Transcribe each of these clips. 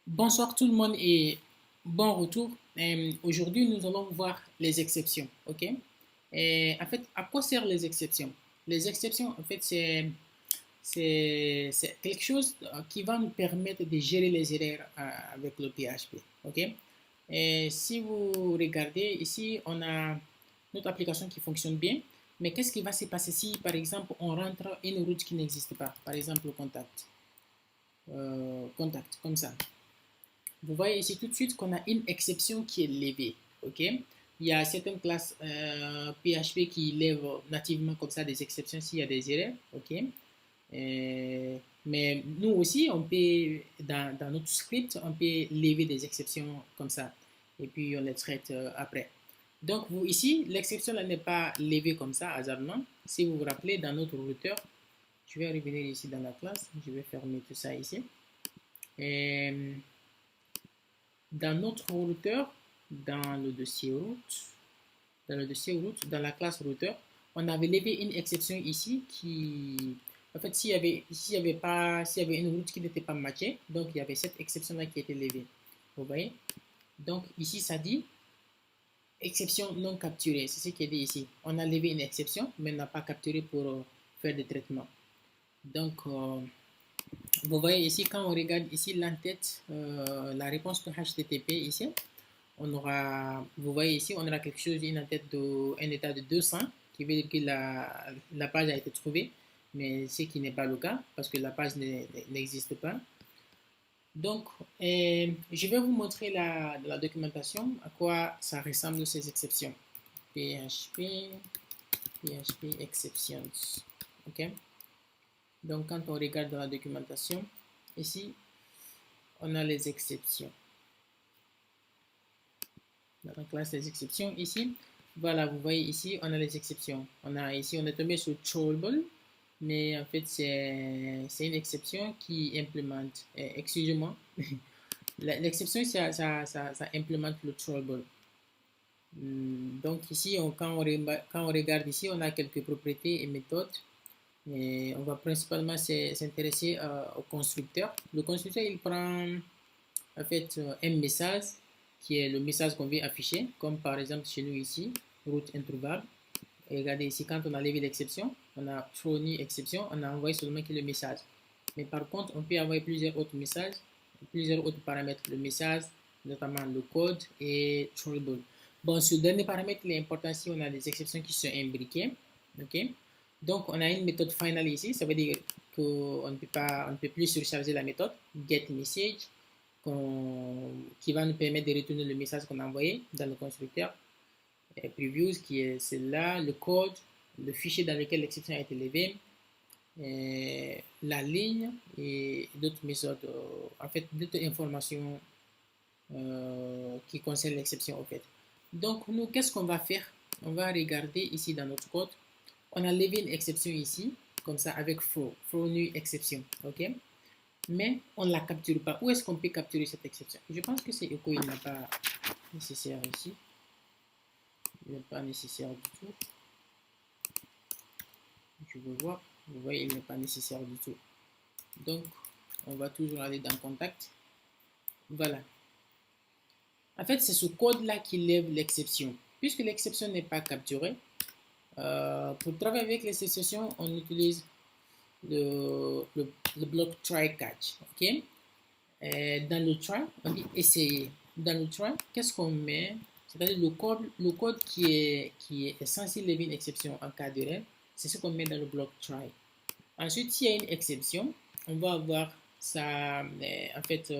Bonsoir tout le monde et bon retour. Aujourd'hui, nous allons voir les exceptions. Ok? Et en fait, à quoi servent les exceptions? Les exceptions, en fait, c'est quelque chose qui va nous permettre de gérer les erreurs avec le PHP. Ok? Et si vous regardez ici, on a notre application qui fonctionne bien. Mais qu'est-ce qui va se passer si, par exemple, on rentre une route qui n'existe pas? Par exemple, le contact. Contact, comme ça. Vous voyez ici tout de suite qu'on a une exception qui est levée. Ok? Il y a certaines classes PHP qui lèvent nativement comme ça des exceptions s'il y a des erreurs. Ok? Mais nous aussi, on peut, dans notre script, on peut lever des exceptions comme ça. Et puis, on les traite après. Donc, vous, ici, l'exception n'est pas levée comme ça, hasardement. Si vous vous rappelez, dans notre routeur, je vais revenir ici dans la classe. Je vais fermer tout ça ici. Et dans notre routeur, dans la classe routeur, on avait levé une exception ici qui, en fait, s'il y avait une route qui n'était pas matchée, donc il y avait cette exception-là qui était levée. Vous voyez? Donc ici, ça dit exception non capturée. C'est ce qui est dit ici. On a levé une exception, mais on n'a pas capturé pour faire des traitements. Donc, vous voyez ici, quand on regarde ici l'entête, la réponse de HTTP ici, on aura, vous voyez ici, on aura quelque chose, une entête de, un état de 200, qui veut dire que la page a été trouvée, mais ce qui n'est pas le cas, parce que la page n'existe pas. Donc, je vais vous montrer la documentation, à quoi ça ressemble ces exceptions. PHP, PHP exceptions. OK? Donc, quand on regarde dans la documentation, ici, on a les exceptions. Dans la classe des exceptions, ici, voilà, vous voyez ici, on a les exceptions. On a ici, on est tombé sur Throwable, mais en fait, c'est une exception qui implémente, excusez-moi, l'exception, ça implémente le Throwable. Donc ici, quand on regarde ici, on a quelques propriétés et méthodes. Et on va principalement s'intéresser au constructeur. Le constructeur, il prend en fait un message qui est le message qu'on veut afficher, comme par exemple chez nous ici, route introuvable. Et regardez ici, quand on a levé l'exception, on a fourni exception, on a envoyé seulement que le message. Mais par contre, on peut envoyer plusieurs autres messages, plusieurs autres paramètres, le message, notamment le code et throwable. Bon, ce dernier paramètre, il est important si on a des exceptions qui sont imbriquées. Ok? Donc, on a une méthode final ici, ça veut dire qu'on ne peut plus surcharger la méthode getMessage qui va nous permettre de retourner le message qu'on a envoyé dans le constructeur. Previews qui est celle-là, le code, le fichier dans lequel l'exception a été levée, la ligne et d'autres méthodes, en fait, d'autres informations qui concernent l'exception, en fait. Donc, nous, qu'est-ce qu'on va faire? On va regarder ici dans notre code. On a levé une exception ici, comme ça, avec throw new exception, ok? Mais on ne la capture pas. Où est-ce qu'on peut capturer cette exception? Je pense que c'est echo, il n'est pas nécessaire ici. Il n'est pas nécessaire du tout. Je veux voir. Vous voyez, il n'est pas nécessaire du tout. Donc, on va toujours aller dans Contact. Voilà. En fait, c'est ce code-là qui lève l'exception. Puisque l'exception n'est pas capturée, pour travailler avec les exceptions, on utilise le bloc try catch. OK? Dans le try, on dit essayer. Dans le try, qu'est-ce qu'on met? C'est-à-dire le code qui est censé lever une exception en cas d'erreur, c'est ce qu'on met dans le bloc try. Ensuite, s'il y a une exception, on va avoir ça, en fait,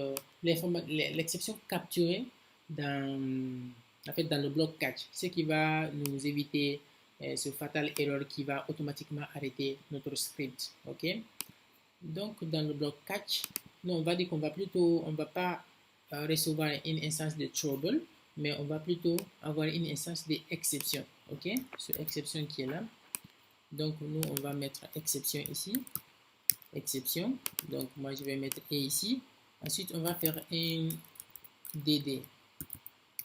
l'exception capturée dans le bloc catch, ce qui va nous éviter ce fatal erreur qui va automatiquement arrêter notre script. OK? Donc, dans le bloc catch, nous, on va dire qu'on va plutôt, on va pas recevoir une instance de trouble, mais on va plutôt avoir une instance d'exception. OK? Ce exception qui est là. Donc, nous, on va mettre exception ici. Exception. Donc, moi, je vais mettre et ici. Ensuite, on va faire un DD.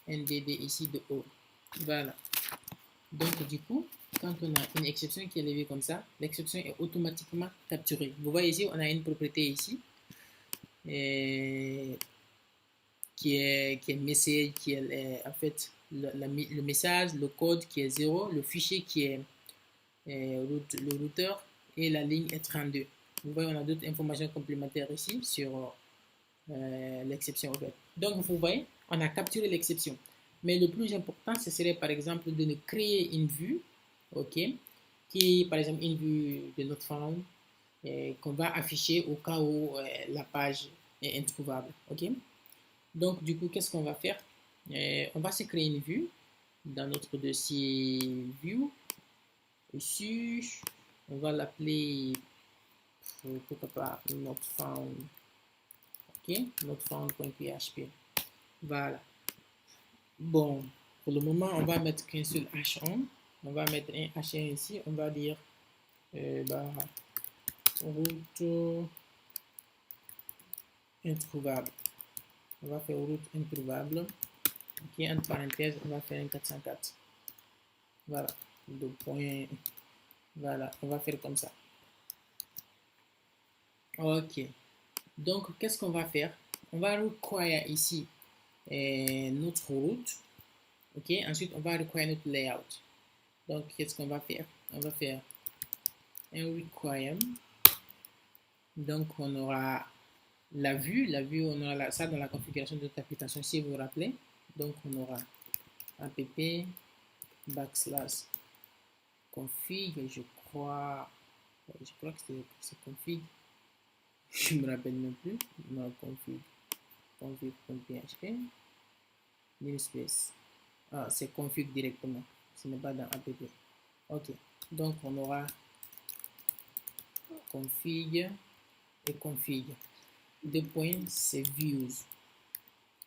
Un DD ici de O. Voilà. Donc, du coup, quand on a une exception qui est levée comme ça, l'exception est automatiquement capturée. Vous voyez ici, on a une propriété ici. Et qui est message, qui est en fait le message, le code qui est 0, le fichier qui est le routeur et la ligne est 32. Vous voyez, on a d'autres informations complémentaires ici sur l'exception. Donc, vous voyez, on a capturé l'exception. Mais le plus important, ce serait par exemple de nous créer une vue, ok, qui est par exemple une vue de notre forme qu'on va afficher au cas où la page est introuvable, ok. Donc, du coup, qu'est-ce qu'on va faire? On va se créer une vue dans notre dossier view. Ici, on va l'appeler, pourquoi pas, notfound, ok, notfound.php. Voilà. Bon, pour le moment, on va mettre qu'un seul H1. On va mettre un H1 ici. On va dire route introuvable. On va faire route introuvable. Ok, entre parenthèses, on va faire un 404. Voilà. Le point. Voilà, on va faire comme ça. Ok. Donc, qu'est-ce qu'on va faire? On va require ici notre route. Ok, ensuite, on va require notre layout. Donc, qu'est-ce qu'on va faire? On va faire un require. Donc, on aura la vue, on aura ça dans la configuration de notre application, si vous vous rappelez. Donc, on aura app /config, je crois que c'est config. Je me rappelle même plus. Non, config.php. Namespace. Ah, c'est config directement. Ce n'est pas dans app. Ok. Donc, on aura config et config. Deux points, c'est views.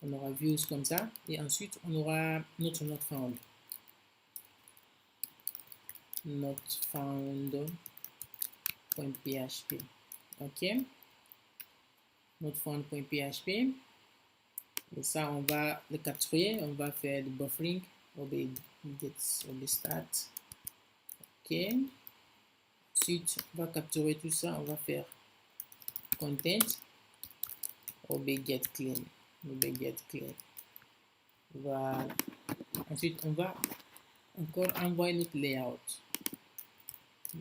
On aura views comme ça. Et ensuite, on aura notre notfound. Notfound.php. Ok. Notfound.php. Et ça, on va le capturer. On va faire du buffering. Stat. Ok. Ensuite, on va capturer tout ça. On va faire content. getClean. getClean. Voilà. Ensuite, on va encore envoyer notre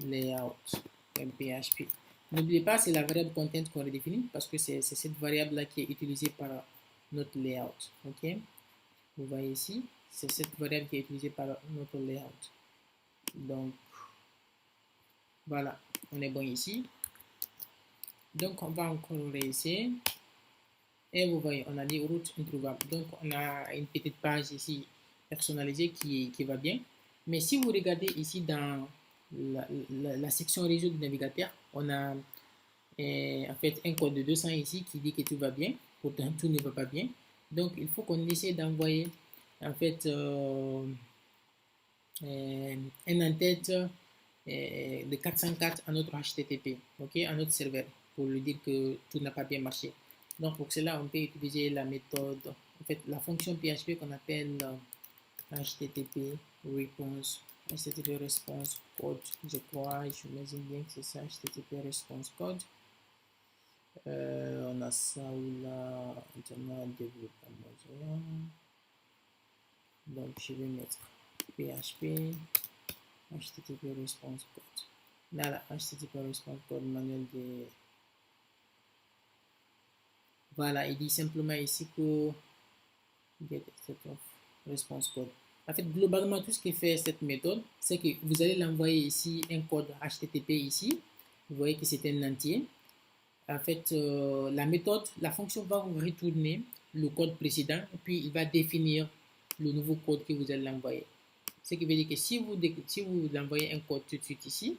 layout.php. N'oubliez pas, c'est la variable content qu'on redéfinit parce que c'est cette variable-là qui est utilisée par notre layout. Ok, vous voyez ici, c'est cette variable qui est utilisée par notre layout. Donc, voilà, on est bon ici. Donc, on va encore réessayer. Et vous voyez, on a dit route introuvable. Donc, on a une petite page ici personnalisée qui va bien. Mais si vous regardez ici dans la section réseau du navigateur, on a en fait un code de 200 ici qui dit que tout va bien. Pourtant, tout ne va pas bien. Donc, il faut qu'on essaie d'envoyer en fait un en-tête de 404 à notre HTTP, ok, à notre serveur, pour lui dire que tout n'a pas bien marché. Donc, pour cela, on peut utiliser la méthode, en fait, la fonction PHP qu'on appelle HTTP response, HTTP response code, je crois, j'imagine bien que c'est ça, HTTP response code. On a ça ou là, internet développement. Donc, je vais mettre PHP, HTTP response code. Voilà, HTTP response code manuel de. Voilà, il dit simplement ici que get set of response code. En fait, globalement, tout ce qui fait cette méthode, c'est que vous allez l'envoyer ici un code HTTP ici. Vous voyez que c'est un entier. En fait, la méthode, la fonction va vous retourner le code précédent et puis il va définir le nouveau code que vous allez l'envoyer. Ce qui veut dire que si vous l'envoyez un code tout de suite ici,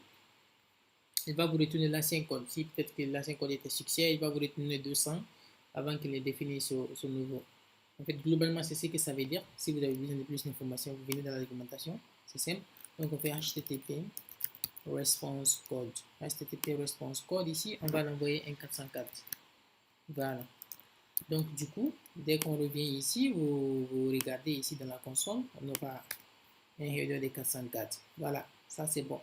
il va vous retourner l'ancien code. Si peut-être que l'ancien code était succès, il va vous retourner 200 avant qu'il ait défini ce nouveau. En fait, globalement, c'est ce que ça veut dire. Si vous avez besoin de plus d'informations, vous venez dans la documentation. C'est simple. Donc, on fait HTTP response code. HTTP response code ici, on va l'envoyer un 404. Voilà. Donc, du coup, dès qu'on revient ici, vous regardez ici dans la console, on aura un header de 404. Voilà, ça c'est bon.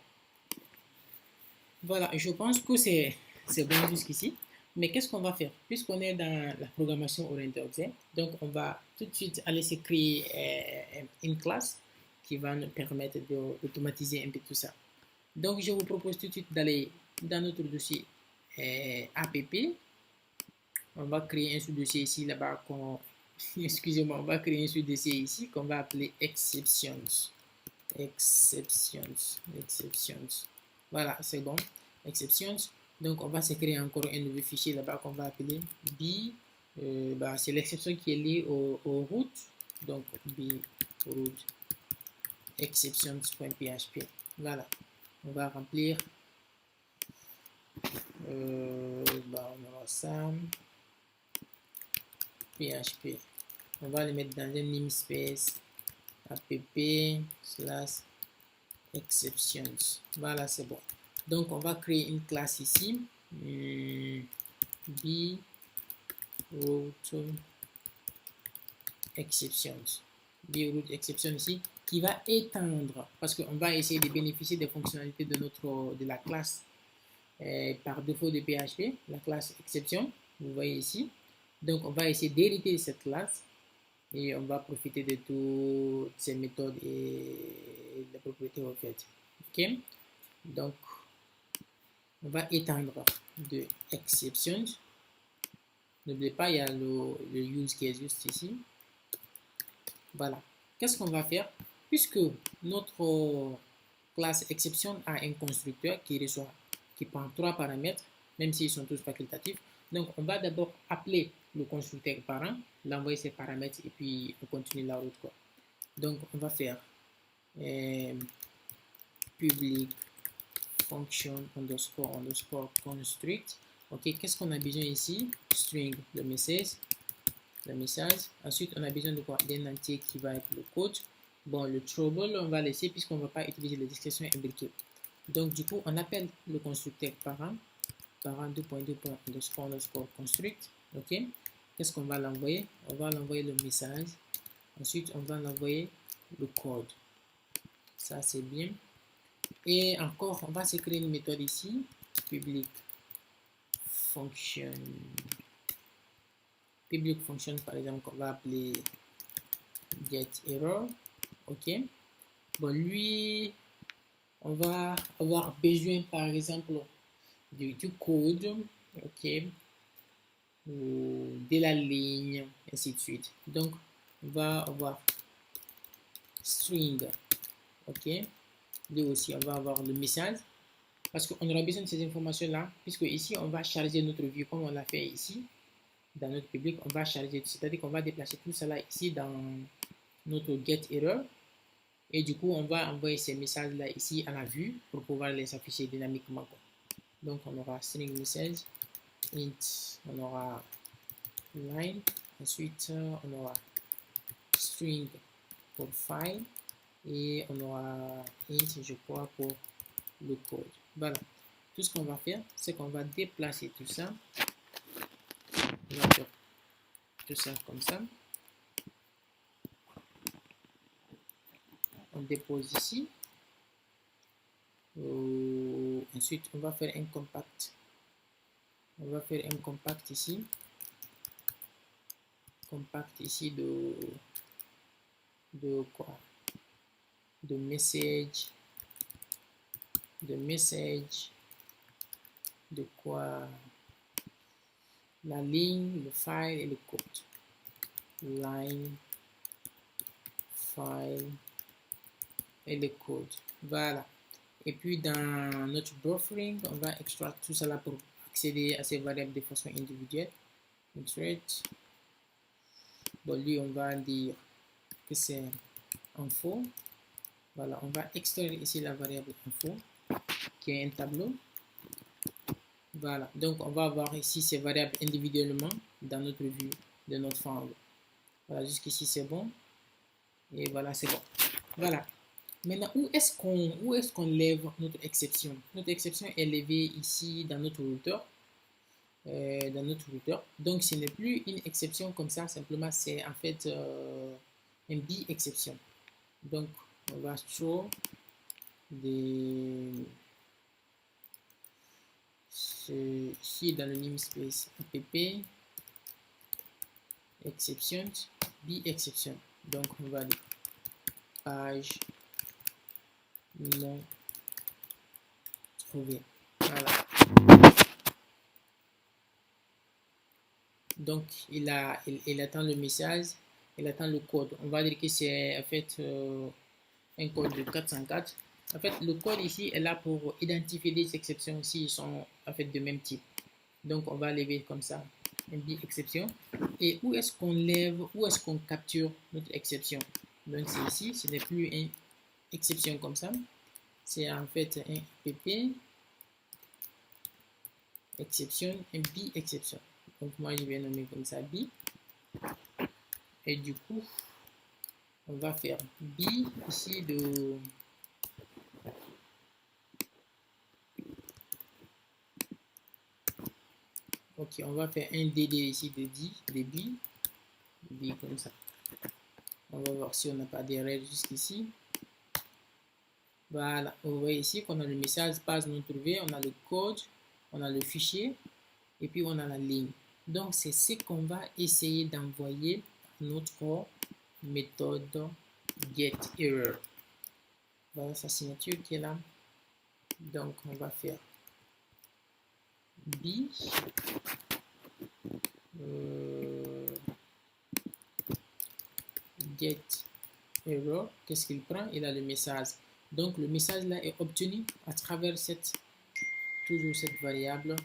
Voilà, je pense que c'est bon jusqu'ici. Mais qu'est-ce qu'on va faire? Puisqu'on est dans la programmation orientée objet, donc on va tout de suite aller se créer une classe qui va nous permettre d'automatiser un peu tout ça. Donc je vous propose tout de suite d'aller dans notre dossier app. On va créer un sous-dossier ici, là-bas, excusez-moi, on va créer un sous-dossier ici qu'on va appeler exceptions. Exceptions. Voilà, c'est bon. Exceptions. Donc, on va se créer encore un nouveau fichier là-bas qu'on va appeler b. C'est l'exception qui est liée aux routes. Donc, b route exceptions.php. Voilà. On va remplir. On aura ça. PHP. On va le mettre dans un namespace app/exceptions. Voilà, c'est bon. Donc, on va créer une classe ici. B route exceptions. B route exception ici, qui va étendre, parce qu'on va essayer de bénéficier des fonctionnalités de la classe par défaut de PHP, la classe exception. Vous voyez ici. Donc, on va essayer d'hériter de cette classe et on va profiter de toutes ces méthodes et des propriétés en fait. Ok, donc on va étendre de exceptions. N'oubliez pas, il y a le use qui est juste ici. Voilà. Qu'est-ce qu'on va faire? Puisque notre classe exception a un constructeur qui prend 3 paramètres, même s'ils sont tous facultatifs. Donc, on va d'abord appeler le constructeur parent, l'envoyer ses paramètres et puis on continue la route, quoi. Donc, on va faire public function underscore construct. Ok, qu'est-ce qu'on a besoin ici? String, le message. Ensuite, on a besoin de quoi? D'un entier qui va être le code. Bon, le trouble, on va laisser puisqu'on ne va pas utiliser les descriptions imbriquées. Donc, du coup, on appelle le constructeur parent 2.2.underscore construct. Ok, qu'est-ce qu'on va l'envoyer? On va l'envoyer le message. Ensuite, on va l'envoyer le code. Ça, c'est bien. Et encore, on va se créer une méthode ici. Public function. Public function, par exemple, qu'on va appeler getError. Ok. Bon, lui, on va avoir besoin, par exemple, du code. Ok. Ou de la ligne, ainsi de suite. Donc, on va avoir string. Ok. Lui aussi, on va avoir le message. Parce qu'on aura besoin de ces informations-là, puisque ici, on va charger notre vue comme on l'a fait ici. Dans notre public, on va charger, c'est-à-dire qu'on va déplacer tout cela ici dans notre getError. Et du coup, on va envoyer ces messages-là ici à la vue pour pouvoir les afficher dynamiquement. Donc, on aura string message, int, on aura line, ensuite, on aura string pour file, et on aura int, je crois, pour le code. Voilà. Tout ce qu'on va faire, c'est qu'on va déplacer tout ça. On va faire tout ça comme ça. On dépose ici. Ensuite, on va faire un compact. On va faire un compact ici. Compact ici de quoi? De message. De quoi? La ligne, le file et le code. Line, file et le code. Voilà. Et puis dans notre buffering, on va extraire tout cela pour accéder à ces variables de façon individuelle. Insert. Bon, lui, on va dire que c'est info. Voilà, on va extraire ici la variable info, qui est un tableau. Voilà, donc on va avoir ici ces variables individuellement dans notre vue de notre fond. Voilà, jusqu'ici c'est bon. Et voilà, c'est bon. Voilà. Maintenant, où est-ce qu'on lève notre exception? Notre exception est levée ici dans notre routeur. Donc, ce n'est plus une exception comme ça, simplement c'est en fait une bi-exception. Donc, on va throw des ici dans le namespace app exceptions b exception. Donc on va dire page non trouvée. Voilà. Donc il attend le message, il attend le code. On va dire que c'est en fait un code de 404. En fait, le code ici est là pour identifier des exceptions s'ils sont en fait de même type. Donc on va lever comme ça un b exception. Et où est-ce qu'on lève, où est-ce qu'on capture notre exception? Donc c'est ici, ce n'est plus une exception comme ça, c'est en fait un pp exception, un b exception. Donc moi je vais nommer comme ça b. Et du coup, on va faire b ici de ok, on va faire un dd ici de b comme ça. On va voir si on n'a pas d'erreur jusqu'ici. Voilà, vous voyez ici qu'on a le message page non trouvée, on a le code, on a le fichier et puis on a la ligne. Donc c'est ce qu'on va essayer d'envoyer à notre méthode getError. Voilà sa signature qui est là. Donc on va faire b getError. Qu'est-ce qu'il prend? Il a le message. Donc le message là est obtenu à travers toujours cette variable.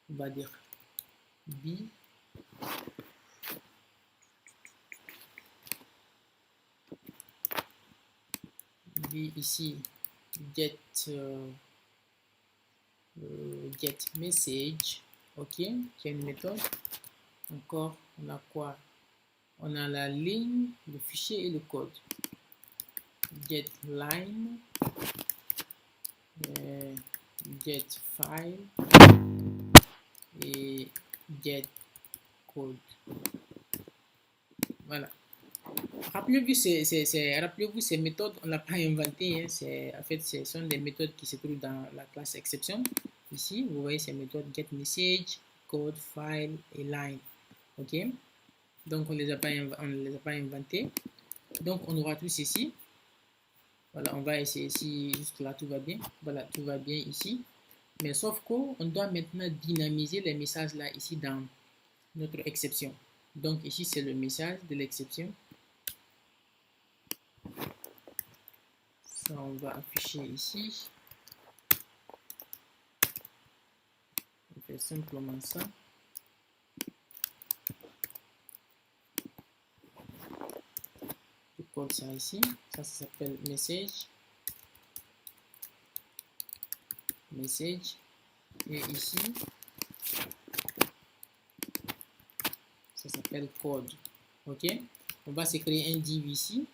On va dire b ici get message. Ok, qui est une méthode. Encore, on a quoi? On a la ligne, le fichier et le code. Get line, get file et get code. Voilà. Rappelez-vous, ces méthodes, on ne l'a pas inventées. Hein. En fait, ce sont des méthodes qui se trouvent dans la classe exception. Ici, vous voyez ces méthodes get message, code, file et line. Ok. Donc, on ne les a pas inventées. Donc, on aura tous ici. Voilà, on va essayer ici, jusque là, tout va bien. Voilà, tout va bien ici. Mais sauf qu'on doit maintenant dynamiser les messages là, ici, dans notre exception. Donc, ici, c'est le message de l'exception. Ça, on va afficher ici. On fait simplement ça. Je colle ça ici. Ça s'appelle message. Message. Et ici, ça s'appelle code. Ok. On va se créer un div ici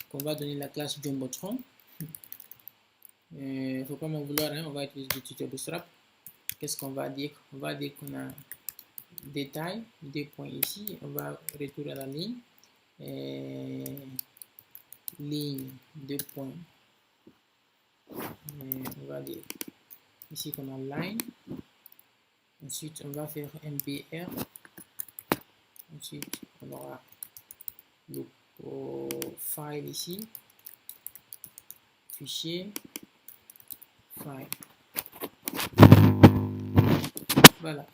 qu'on va donner la classe Jumbotron. Il ne faut pas m'en vouloir, hein, on va utiliser du tuteur Bootstrap. Qu'est-ce qu'on va dire? On va dire qu'on a détail, des points ici, on va retourner à la ligne. Ligne, 2 points. On va dire ici qu'on a line. Ensuite, on va faire un BR. Ensuite, on aura le file ici. Fichier. File. Voilà.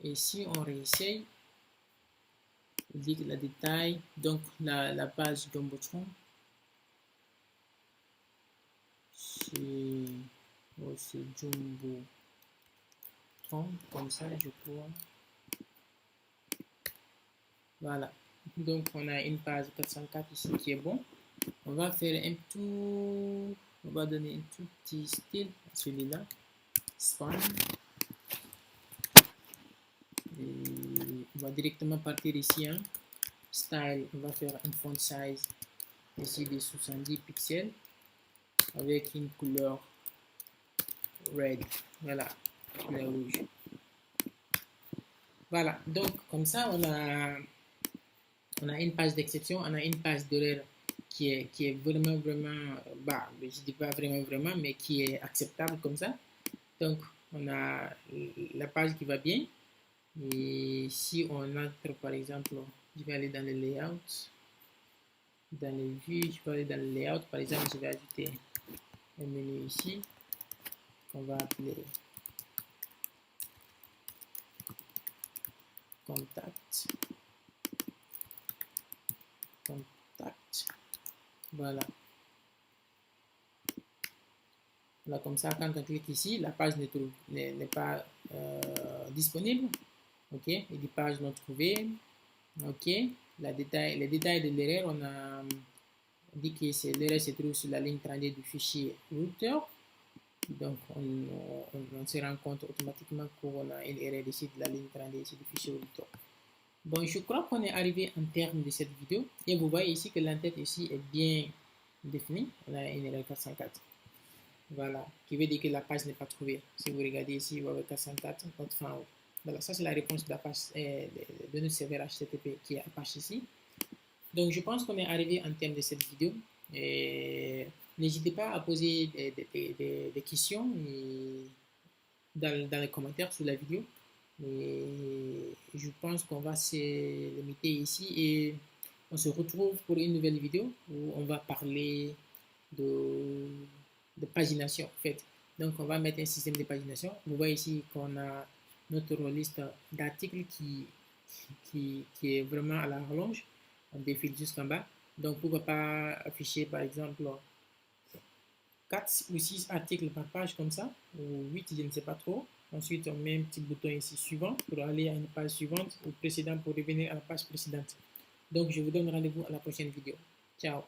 Et si on réessaye, il dit que la détail, donc la page Jumbotron, c'est Jumbotron, comme ça, je crois. Voilà. Donc, on a une page 404 ici qui est bon. On va faire un tout, on va donner un tout petit style à celui-là. Span. Et on va directement partir ici. Hein. Style, on va faire un font size ici de 70 pixels avec une couleur red. Voilà, couleur rouge. Voilà, donc comme ça, on a une page d'exception, on a une page d'erreur qui est vraiment, vraiment, bah, je dis pas vraiment, vraiment, mais qui est acceptable comme ça. Donc, on a la page qui va bien. Et si on entre, par exemple, je vais aller dans le layout, dans les vues, je vais aller dans le layout, par exemple, je vais ajouter un menu ici, qu'on va appeler contact, contact, voilà. Là, comme ça, quand on clique ici, la page n'est pas disponible. OK, et des pages non trouvées. OK, les détails de l'erreur, on a dit que l'erreur se trouve sur la ligne 32 du fichier router. Donc, on se rend compte automatiquement qu'on a une erreur ici de la ligne 32 ici du fichier router. Bon, je crois qu'on est arrivé en terme de cette vidéo. Et vous voyez ici que l'entête ici est bien définie. On a une erreur 404. Voilà, qui veut dire que la page n'est pas trouvée. Si vous regardez ici, vous avez 404, notre fin en haut. Voilà, ça c'est la réponse de la page de notre serveur HTTP qui est Apache ici. Donc je pense qu'on est arrivé en termes de cette vidéo. N'hésitez pas à poser des questions dans les commentaires sous la vidéo. Et je pense qu'on va se limiter ici et on se retrouve pour une nouvelle vidéo où on va parler de pagination en fait. Donc on va mettre un système de pagination. Vous voyez ici qu'on a notre liste d'articles qui est vraiment à la rallonge. On défile jusqu'en bas. Donc pourquoi pas afficher par exemple 4 ou 6 articles par page comme ça, ou 8, je ne sais pas trop. Ensuite, on met un petit bouton ici suivant pour aller à une page suivante ou précédente pour revenir à la page précédente. Donc, je vous donne rendez-vous à la prochaine vidéo. Ciao!